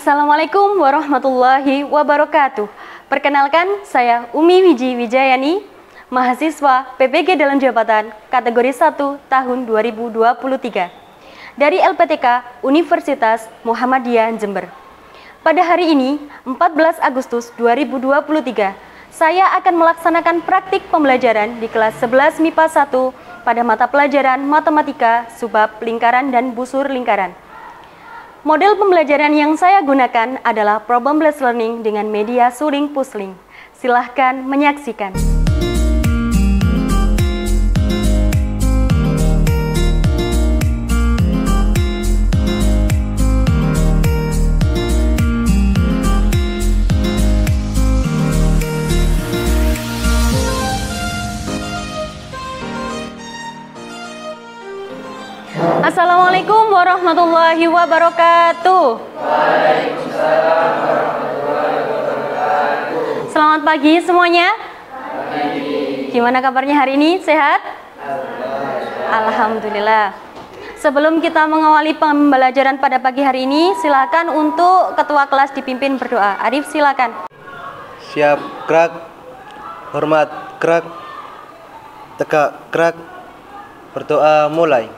Assalamualaikum warahmatullahi wabarakatuh. Perkenalkan, saya Umi Wiji Wijayani, mahasiswa PPG dalam jabatan kategori 1 tahun 2023 dari LPTK Universitas Muhammadiyah Jember. Pada hari ini, 14 Agustus 2023, saya akan melaksanakan praktik pembelajaran di kelas 11 MIPA 1 pada mata pelajaran Matematika, Subbab Lingkaran dan Busur Lingkaran. Model pembelajaran yang saya gunakan adalah problem-based learning dengan media suling pusling. Silahkan menyaksikan. Assalamualaikum warahmatullahi wabarakatuh. Waalaikumsalam warahmatullahi wabarakatuh. Selamat pagi semuanya. Gimana kabarnya hari ini? Sehat? Alhamdulillah. Sebelum kita mengawali pembelajaran pada pagi hari ini, silakan untuk ketua kelas dipimpin berdoa. Arif, silakan. Siap, gerak. Hormat, gerak. Tegak, gerak. Berdoa, mulai.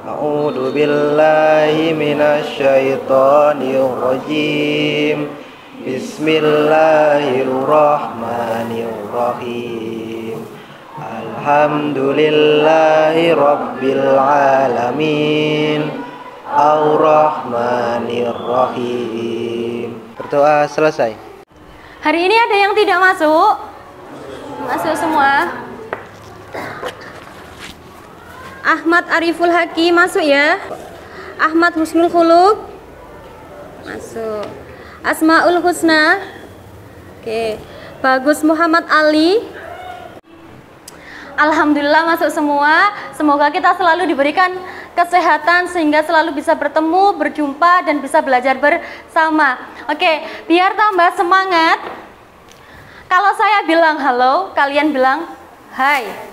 A'udzu billahi minasyaitonir rajim. Bismillahirrahmanirrahim. Alhamdulillahi rabbil alamin. Ar-Rahmanir-Rahim. Berdoa selesai. Hari ini ada yang tidak masuk? Masuk semua. Ahmad Ariful Haki masuk ya. Ahmad Husnul Khuluq masuk. Asmaul Husna. Oke. Bagus Muhammad Ali. Alhamdulillah masuk semua. Semoga kita selalu diberikan kesehatan sehingga selalu bisa bertemu, berjumpa dan bisa belajar bersama. Oke, biar tambah semangat. Kalau saya bilang halo, kalian bilang hai.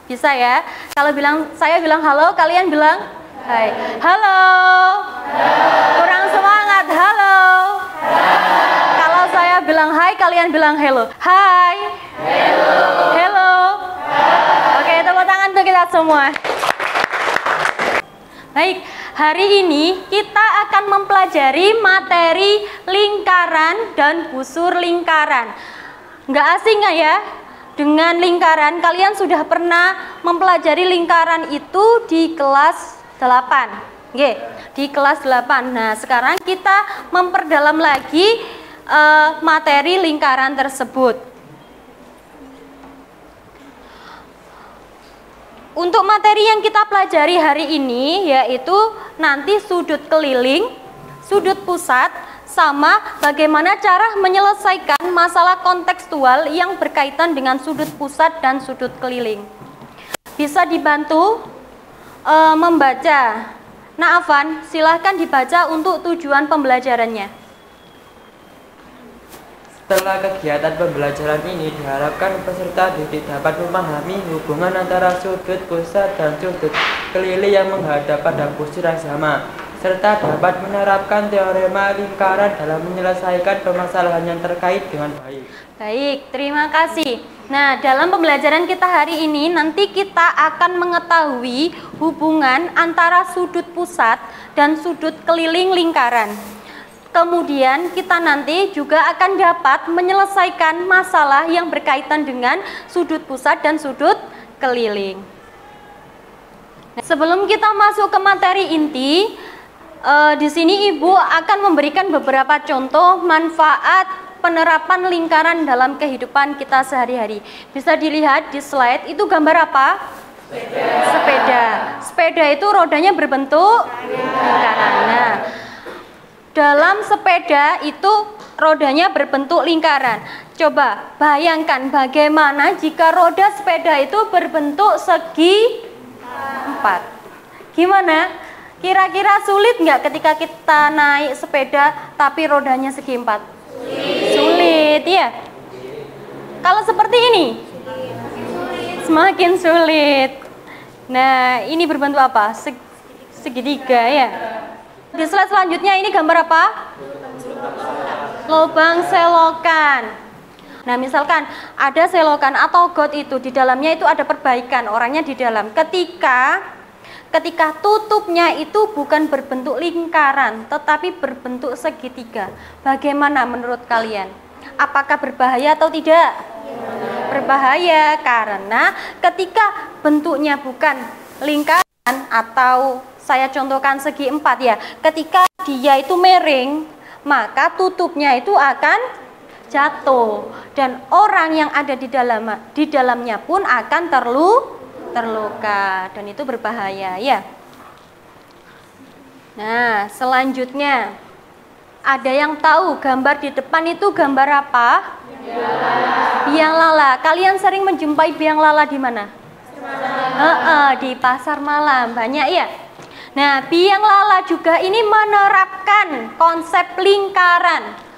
Bisa ya? Kalau saya bilang halo, kalian bilang hai. Halo. Kurang semangat. Halo. Kalau saya bilang hai, kalian bilang hello. Hai. Hello. Oke, tepuk tangan untuk kita semua. Baik, hari ini kita akan mempelajari materi lingkaran dan busur lingkaran. Nggak asing nggak ya? Dengan lingkaran, kalian sudah pernah mempelajari lingkaran itu di kelas 8. Oke, di kelas 8. Nah, sekarang kita memperdalam lagi materi lingkaran tersebut. Untuk materi yang kita pelajari hari ini yaitu nanti sudut keliling, sudut pusat, sama bagaimana cara menyelesaikan masalah kontekstual yang berkaitan dengan sudut pusat dan sudut keliling. Bisa dibantu membaca. Nah, Afan, silahkan dibaca untuk tujuan pembelajarannya. Setelah kegiatan pembelajaran ini diharapkan peserta didik dapat memahami hubungan antara sudut pusat dan sudut keliling yang menghadap pada busur yang sama, serta dapat menerapkan teorema lingkaran dalam menyelesaikan permasalahan yang terkait dengan baik. Baik, terima kasih. Nah, dalam pembelajaran kita hari ini nanti kita akan mengetahui hubungan antara sudut pusat dan sudut keliling lingkaran. Kemudian kita nanti juga akan dapat menyelesaikan masalah yang berkaitan dengan sudut pusat dan sudut keliling. Sebelum kita masuk ke materi inti, di sini Ibu akan memberikan beberapa contoh manfaat penerapan lingkaran dalam kehidupan kita sehari-hari. Bisa dilihat di slide, itu gambar apa? Sepeda. Sepeda itu rodanya berbentuk lingkaran. Nah, dalam sepeda itu rodanya berbentuk lingkaran. Coba bayangkan bagaimana jika roda sepeda itu berbentuk segi 4. Gimana? Kira-kira sulit nggak ketika kita naik sepeda tapi rodanya segi 4? Sulit ya. Kalau seperti ini? Semakin sulit. Nah, ini berbentuk apa? Segitiga ya. Di slide selanjutnya ini gambar apa? Lubang selokan. Nah, misalkan ada selokan atau got itu, di dalamnya itu ada perbaikan, orangnya di dalam. Ketika tutupnya itu bukan berbentuk lingkaran, tetapi berbentuk segitiga. Bagaimana menurut kalian? Apakah berbahaya atau tidak? Berbahaya, karena ketika bentuknya bukan lingkaran atau saya contohkan segi 4 ya, ketika dia itu miring, maka tutupnya itu akan jatuh dan orang yang ada di dalamnya pun akan terluka dan itu berbahaya ya. Nah, selanjutnya ada yang tahu gambar di depan itu gambar apa? Biang lala. Kalian sering menjumpai biang lala di mana? Di pasar malam banyak ya. Nah, biang lala juga ini menerapkan konsep lingkaran.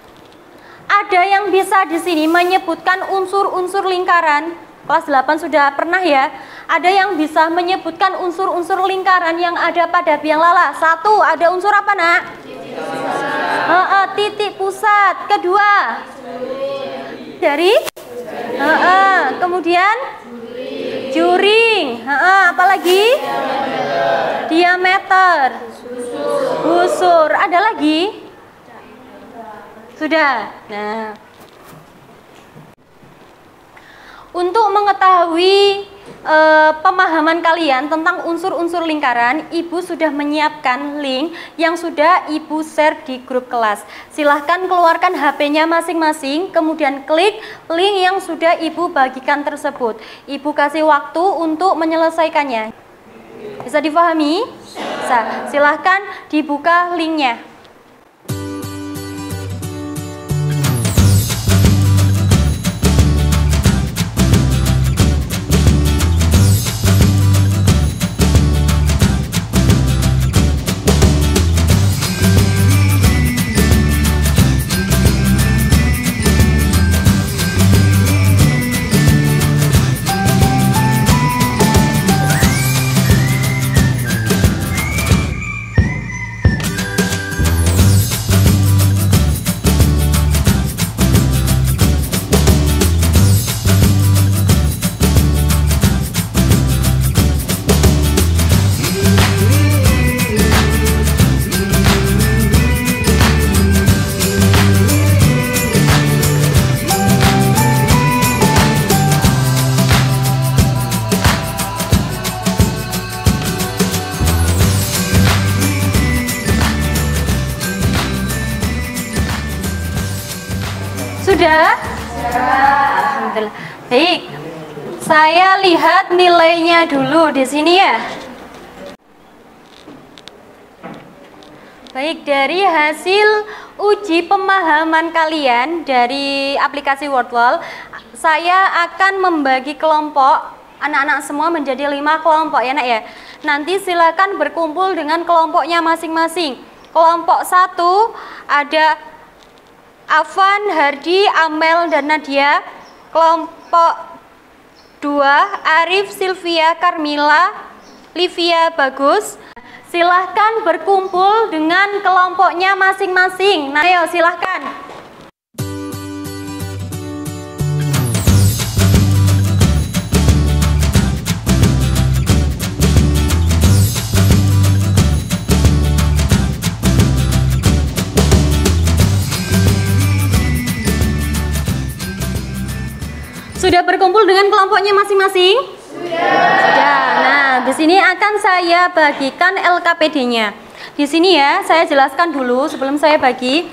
Ada yang bisa di sini menyebutkan unsur-unsur lingkaran? Kelas 8 sudah pernah ya? Ada yang bisa menyebutkan unsur-unsur lingkaran yang ada pada biang lala? 1, ada unsur apa, Nak? Titik pusat. Kedua, dari? Kemudian? Juring. Apalagi? Diameter. Busur. Ada lagi? Sudah. Nah, untuk mengetahui pemahaman kalian tentang unsur-unsur lingkaran, Ibu sudah menyiapkan link yang sudah Ibu share di grup kelas. Silahkan keluarkan HP-nya masing-masing, kemudian klik link yang sudah Ibu bagikan tersebut. Ibu kasih waktu untuk menyelesaikannya. Bisa dipahami? Bisa. Silahkan dibuka linknya. Sudah? Alhamdulillah. Baik. Saya lihat nilainya dulu di sini ya. Baik, dari hasil uji pemahaman kalian dari aplikasi Wordwall, saya akan membagi kelompok anak-anak semua menjadi 5 kelompok ya, Nak ya. Nanti silakan berkumpul dengan kelompoknya masing-masing. Kelompok 1 ada Afan, Hardi, Amel, dan Nadia. Kelompok 2 Arif, Sylvia, Carmila, Livia, Bagus. Silahkan berkumpul dengan kelompoknya masing-masing. Nah, ayo silahkan. Sudah berkumpul dengan kelompoknya masing-masing? Sudah. Nah, di sini akan saya bagikan LKPD-nya. Di sini ya, saya jelaskan dulu sebelum saya bagi.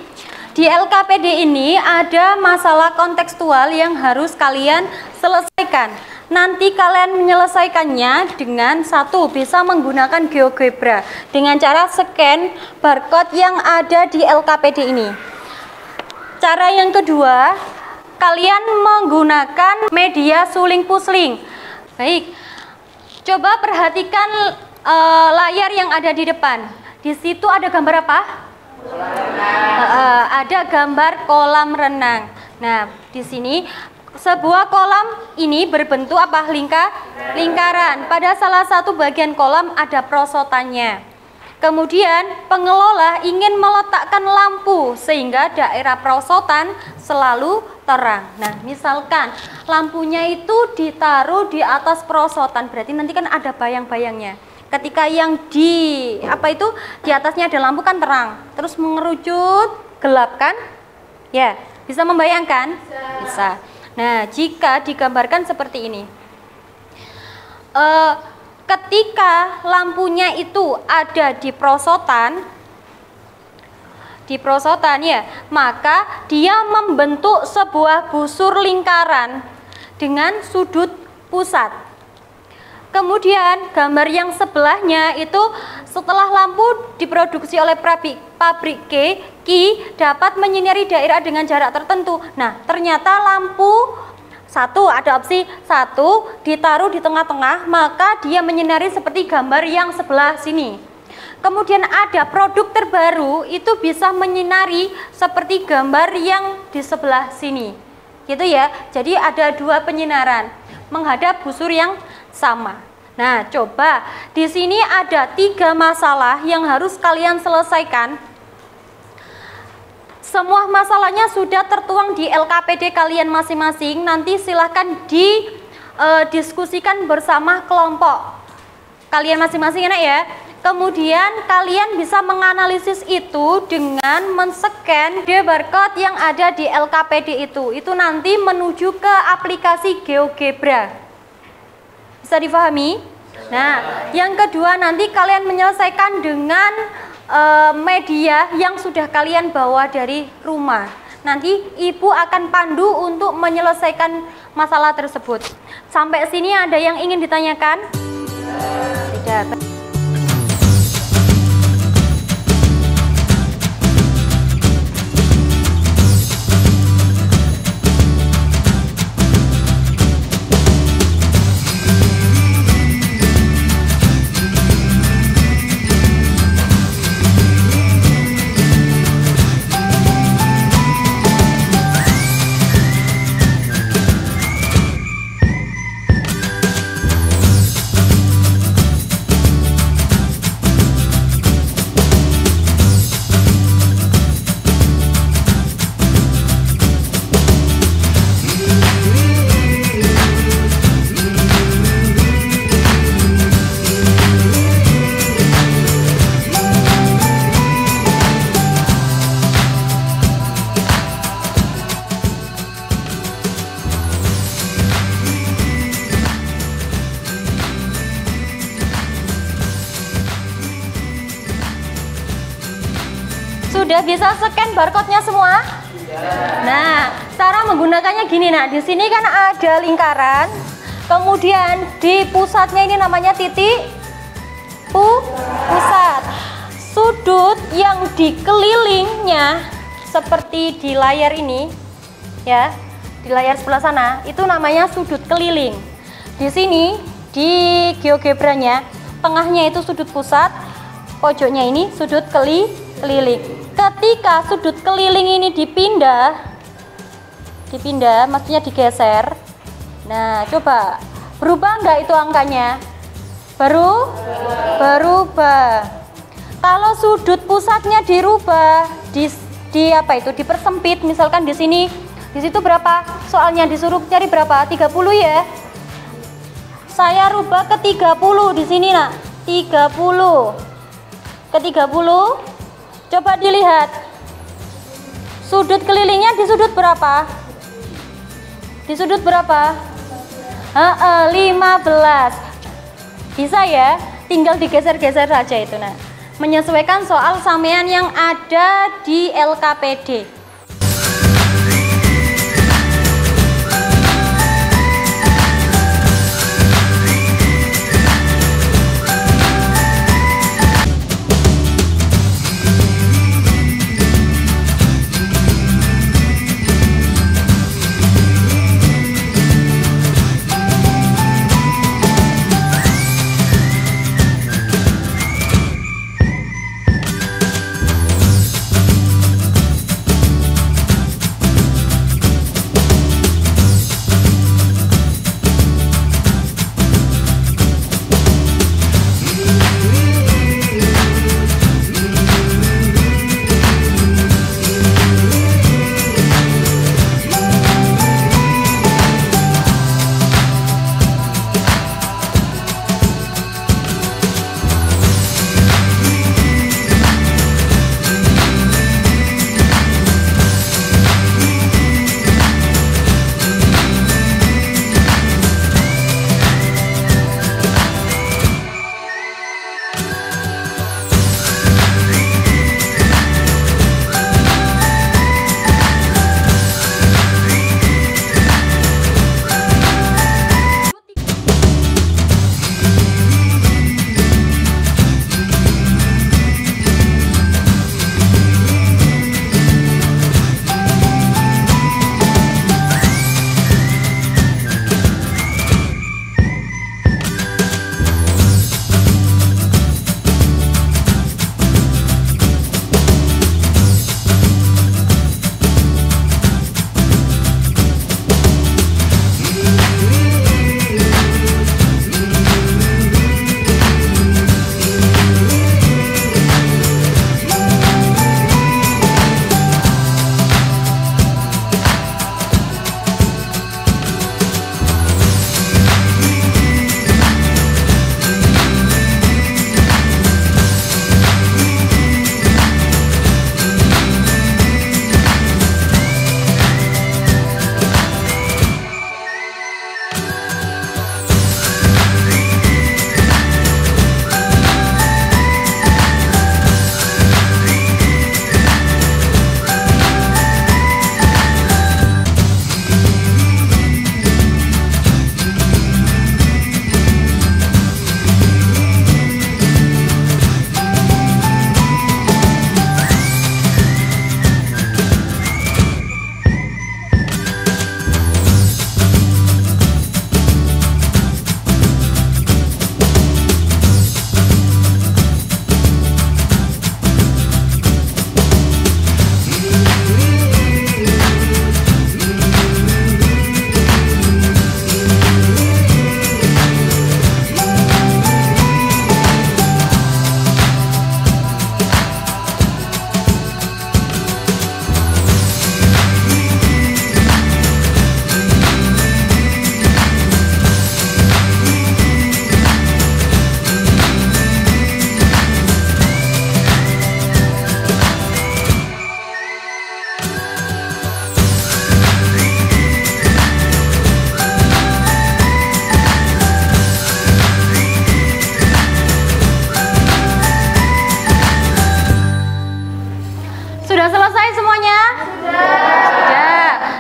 Di LKPD ini ada masalah kontekstual yang harus kalian selesaikan. Nanti kalian menyelesaikannya dengan 1, bisa menggunakan GeoGebra dengan cara scan barcode yang ada di LKPD ini. Cara yang kedua, kalian menggunakan media suling pusling. Baik, coba perhatikan layar yang ada di depan. Di situ ada gambar apa? Ada gambar kolam renang. Nah, di sini sebuah kolam ini berbentuk apa? Lingkaran. Pada salah satu bagian kolam ada perosotannya. Kemudian pengelola ingin meletakkan lampu sehingga daerah perosotan selalu terang. Nah, misalkan lampunya itu ditaruh di atas perosotan, berarti nanti kan ada bayang-bayangnya. Ketika yang di atasnya ada lampu kan terang, terus mengerucut gelap kan? Ya, bisa membayangkan? Bisa. Nah, jika digambarkan seperti ini. Ketika lampunya itu ada di perosotan ya, maka dia membentuk sebuah busur lingkaran dengan sudut pusat. Kemudian gambar yang sebelahnya itu setelah lampu diproduksi oleh pabrik Ki dapat menyinari daerah dengan jarak tertentu. Nah, ternyata lampu ada opsi satu ditaruh di tengah-tengah, maka dia menyinari seperti gambar yang sebelah sini. Kemudian ada produk terbaru itu bisa menyinari seperti gambar yang di sebelah sini, gitu ya. Jadi ada dua penyinaran menghadap busur yang sama. Nah, coba di sini ada 3 masalah yang harus kalian selesaikan. Semua masalahnya sudah tertuang di LKPD kalian masing-masing. Nanti silahkan didiskusikan bersama kelompok kalian masing-masing, enak ya. Kemudian kalian bisa menganalisis itu dengan men-scan barcode yang ada di LKPD itu. Itu nanti menuju ke aplikasi GeoGebra. Bisa difahami? Nah, yang kedua nanti kalian menyelesaikan dengan media yang sudah kalian bawa dari rumah. Nanti ibu akan pandu untuk menyelesaikan masalah tersebut. Sampai sini ada yang ingin ditanyakan? Tidak. Sudah bisa scan barcode-nya semua? Nah, cara menggunakannya gini, nah, di sini kan ada lingkaran, kemudian di pusatnya ini namanya titik pusat. Sudut yang dikelilingnya seperti di layar ini, ya, di layar sebelah sana, itu namanya sudut keliling. Di sini di GeoGebra-nya, tengahnya itu sudut pusat, pojoknya ini sudut keliling. Ketika sudut keliling ini dipindah, maksudnya digeser. Nah, coba berubah enggak itu angkanya? Berubah. Kalau sudut pusatnya dirubah, dipersempit, misalkan di sini, di situ berapa? Soalnya disuruh cari berapa? 30 ya. Saya rubah ke 30 di sini, nak. 30. Ke 30. Coba dilihat, sudut kelilingnya di sudut berapa? Di sudut berapa? 15. Bisa ya, tinggal digeser-geser saja itu, nah. Menyesuaikan soal samean yang ada di LKPD.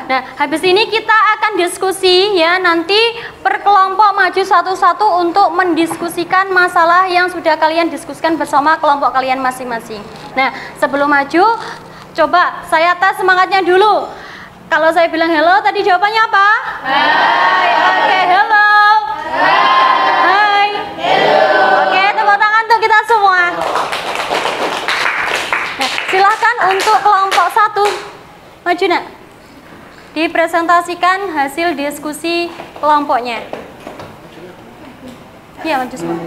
Nah, habis ini kita akan diskusi ya, nanti per kelompok maju satu-satu untuk mendiskusikan masalah yang sudah kalian diskusikan bersama kelompok kalian masing-masing. Nah, sebelum maju, coba saya tes semangatnya dulu. Kalau saya bilang hello, tadi jawabannya apa? Hai. Oke, hello. Hai. Hello. Oke, tepuk tangan untuk kita semua. Nah, silahkan untuk kelompok 1 maju nak. Dipresentasikan hasil diskusi kelompoknya. Iya, maju semua.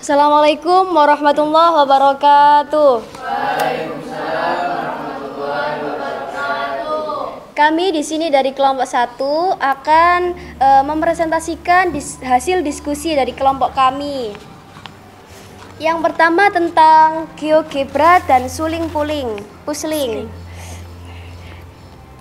Assalamualaikum warahmatullahi wabarakatuh. Waalaikumsalam warahmatullahi wabarakatuh. Kami di sini dari kelompok 1 akan mempresentasikan hasil diskusi dari kelompok kami. Yang pertama tentang GeoGebra dan pusling.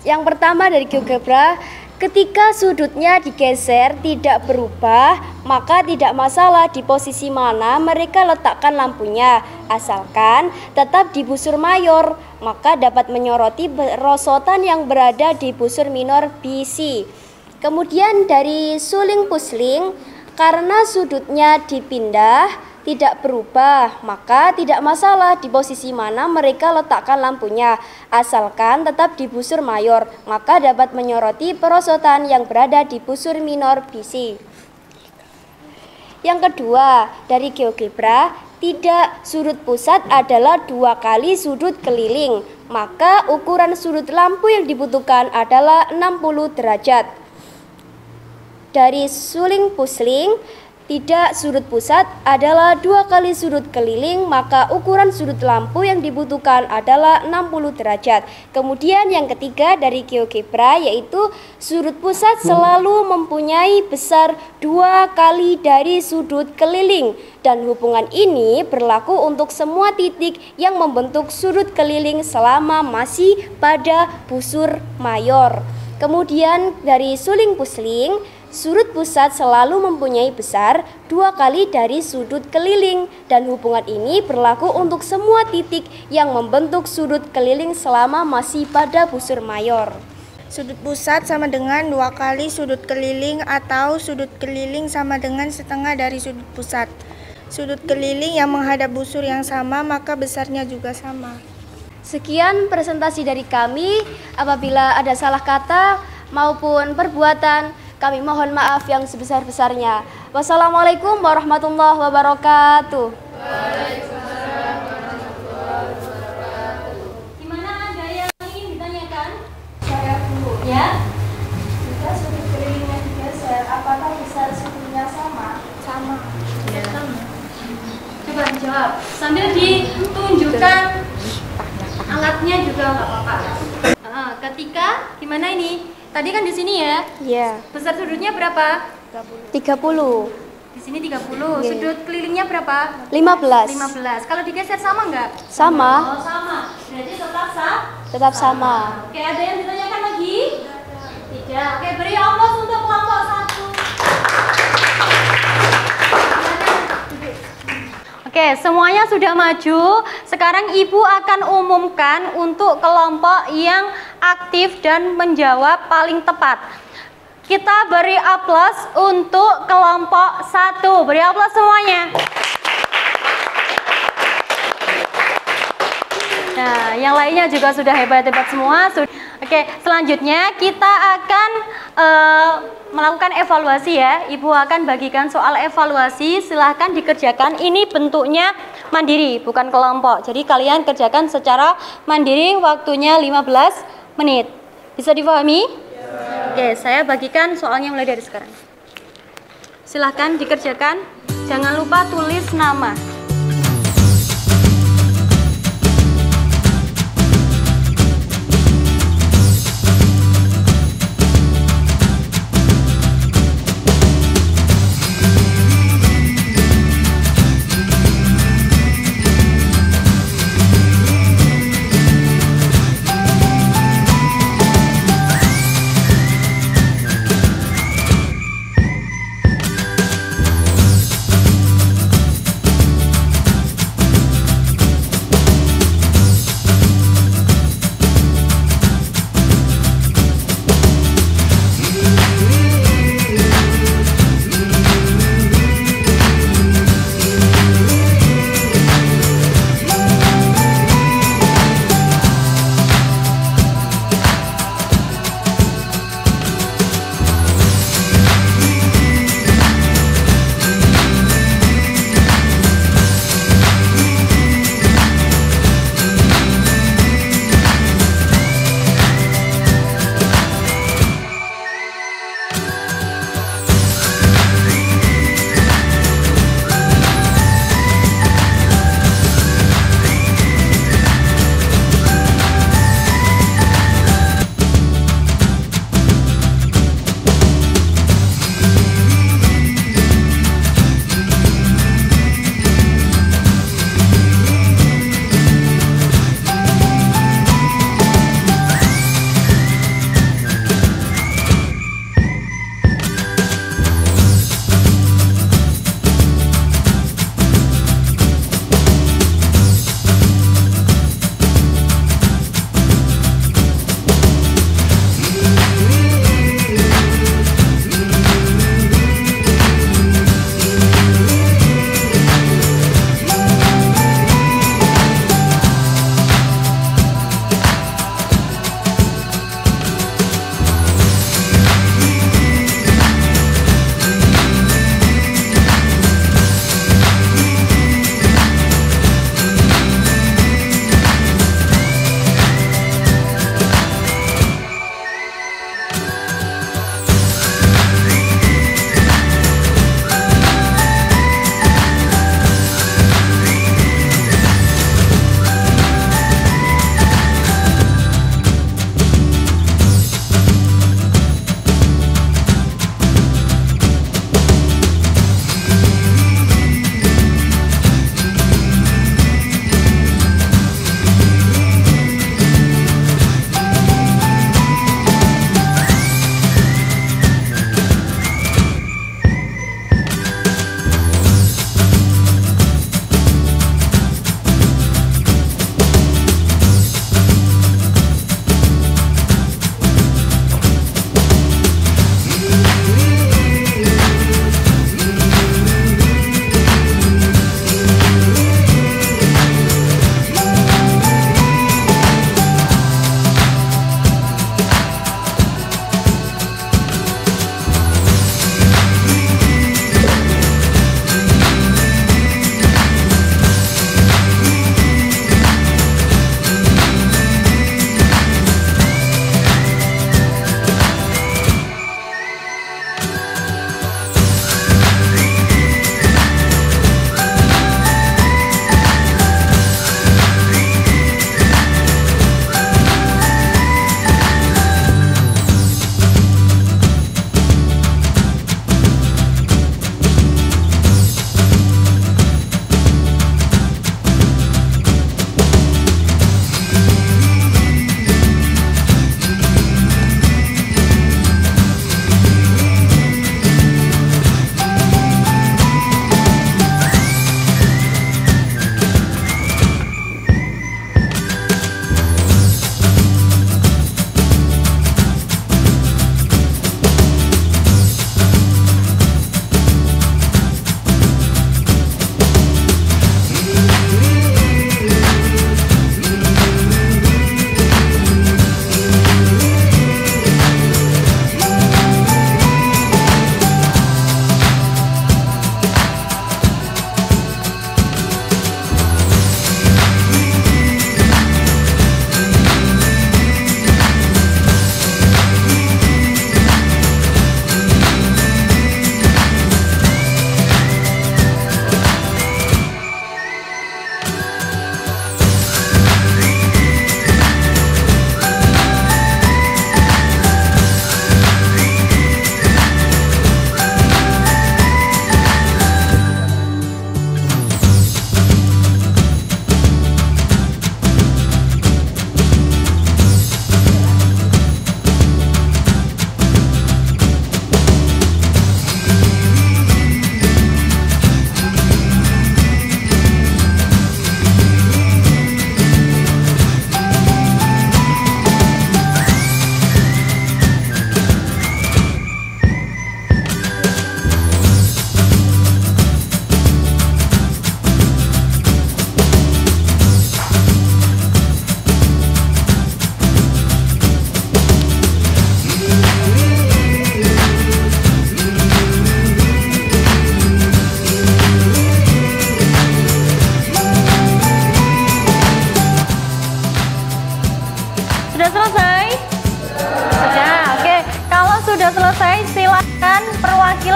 Yang pertama dari GeoGebra, ketika sudutnya digeser tidak berubah, maka tidak masalah di posisi mana mereka letakkan lampunya, asalkan tetap di busur mayor, maka dapat menyoroti rosotan yang berada di busur minor BC. Kemudian dari suling pusling, karena sudutnya dipindah tidak berubah, maka tidak masalah di posisi mana mereka letakkan lampunya, asalkan tetap di busur mayor, maka dapat menyoroti perosotan yang berada di busur minor BC. Yang kedua, dari GeoGebra, tidak sudut pusat adalah 2 kali sudut keliling, maka ukuran sudut lampu yang dibutuhkan adalah 60 derajat. Dari suling pusling, tidak sudut pusat adalah 2 kali sudut keliling, maka ukuran sudut lampu yang dibutuhkan adalah 60 derajat. Kemudian yang ketiga dari GeoGebra, yaitu sudut pusat selalu mempunyai besar 2 kali dari sudut keliling, dan hubungan ini berlaku untuk semua titik yang membentuk sudut keliling selama masih pada busur mayor. Kemudian dari suling pusling, sudut pusat selalu mempunyai besar 2 kali dari sudut keliling, dan hubungan ini berlaku untuk semua titik yang membentuk sudut keliling selama masih pada busur mayor. Sudut pusat sama dengan 2 kali sudut keliling, atau sudut keliling sama dengan setengah dari sudut pusat. Sudut keliling yang menghadap busur yang sama, maka besarnya juga sama. Sekian presentasi dari kami. Apabila ada salah kata maupun perbuatan, kami mohon maaf yang sebesar-besarnya. Wassalamualaikum warahmatullahi wabarakatuh. Waalaikumsalam warahmatullahi wabarakatuh. Gimana, ada yang ingin ditanyakan? Saya dulu. Ya? Jika sudut kelilingnya digeser, apakah besar sudutnya sama? Sama. Ya. Sama. Coba dijawab. Sambil ditunjukkan alatnya juga nggak apa-apa. Ketika gimana ini? Tadi kan di sini ya? Iya. Besar sudutnya berapa? 30. Di sini 30. Sudut kelilingnya berapa? 15. 15. Kalau digeser sama nggak? Sama. Oh, sama. Berarti Tetap sama. Oke, ada yang ditanyakan lagi? Tidak. Oke, beri aplaus untuk kelompok 1. Oke, semuanya sudah maju. Sekarang Ibu akan umumkan untuk kelompok yang aktif dan menjawab paling tepat. Kita beri aplaus untuk kelompok 1. Beri aplaus semuanya. Nah, yang lainnya juga sudah hebat-hebat semua. Oke, selanjutnya kita akan melakukan evaluasi ya. Ibu akan bagikan soal evaluasi, silahkan dikerjakan. Ini bentuknya mandiri, bukan kelompok. Jadi kalian kerjakan secara mandiri, waktunya 15 menit. Bisa dipahami? Oke, saya bagikan soalnya mulai dari sekarang. Silahkan dikerjakan. Jangan lupa tulis nama.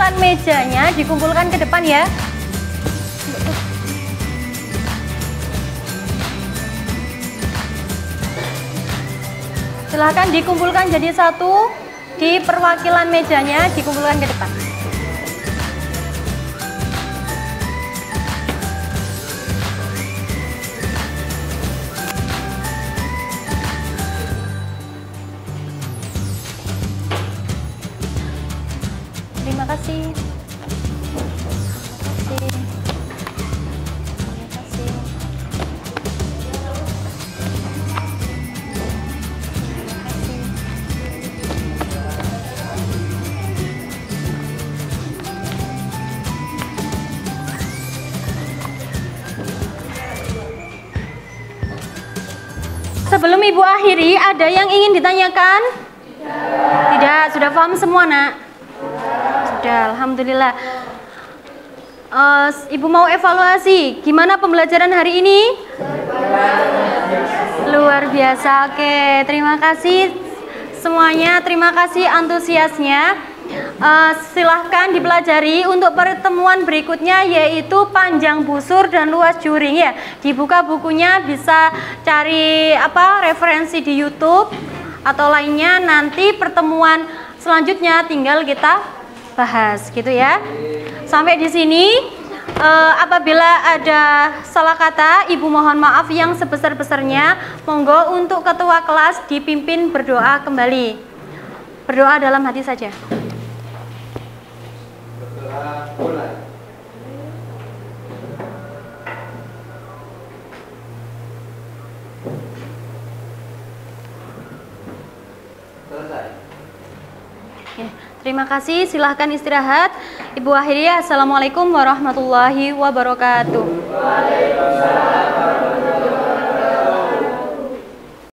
perwakilan mejanya dikumpulkan ke depan ya. Silahkan dikumpulkan jadi satu, di perwakilan mejanya dikumpulkan ke depan. Terima kasih. Sebelum Ibu akhiri, ada yang ingin ditanyakan? Tidak, sudah paham semua, Nak? Sudah, Alhamdulillah. Ibu mau evaluasi, gimana pembelajaran hari ini? Luar biasa, oke. Terima kasih semuanya, terima kasih antusiasnya. Silahkan dipelajari untuk pertemuan berikutnya, yaitu panjang busur dan luas juring ya. Dibuka bukunya, bisa cari referensi di YouTube atau lainnya. Nanti pertemuan selanjutnya tinggal kita bahas gitu ya. Sampai di sini. Apabila ada salah kata, Ibu mohon maaf yang sebesar-besarnya. Monggo untuk ketua kelas dipimpin berdoa kembali. Berdoa dalam hati saja. Mulai. Selesai. Ya, terima kasih. Silahkan istirahat. Ibu akhiri, assalamualaikum warahmatullahi wabarakatuh. Waalaikumsalam.